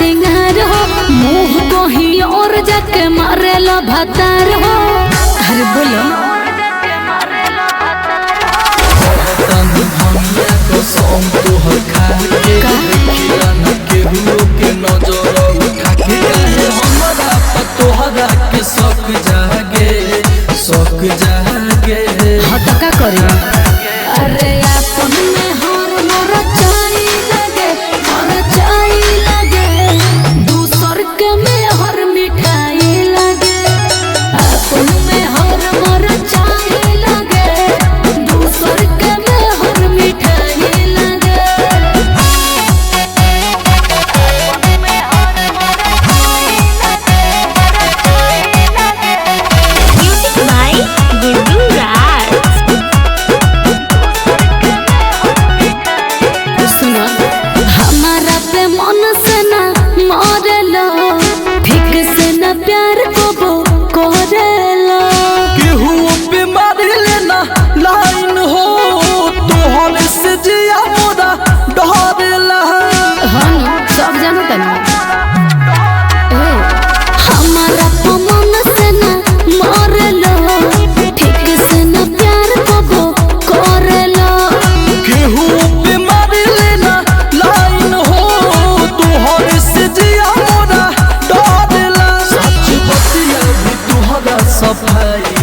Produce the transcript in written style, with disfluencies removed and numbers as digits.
सिंगार हो, मुँह को ही और जाके मारे लो भतार हो। अरे बोलो हाँ तो का करी। अरे अपन में हर मोर चाई लगे, मोर चाई लगे, दूसर के में हर मिठाई लगे। अपन में हर मोर चाई लगे, दूसर के में हर मिठाई लगे। Music by Gurdu Raj. सुनो हमारा पे मन से ना मरेलो, ठीक से ना प्यार को वो करेलो। केहू पे मार लेना लाइन हो, तोहर से जिया मोरा डरेला। हाँ ना सब जानो तनी। हमारा पे मन से ना मरेलो, ठीक से ना प्यार को वो करेलो। केहू पे मार लेना लाइन हो, तोहर से जिया मोरा डरेला। सच बतिया भी तोहरा सफाई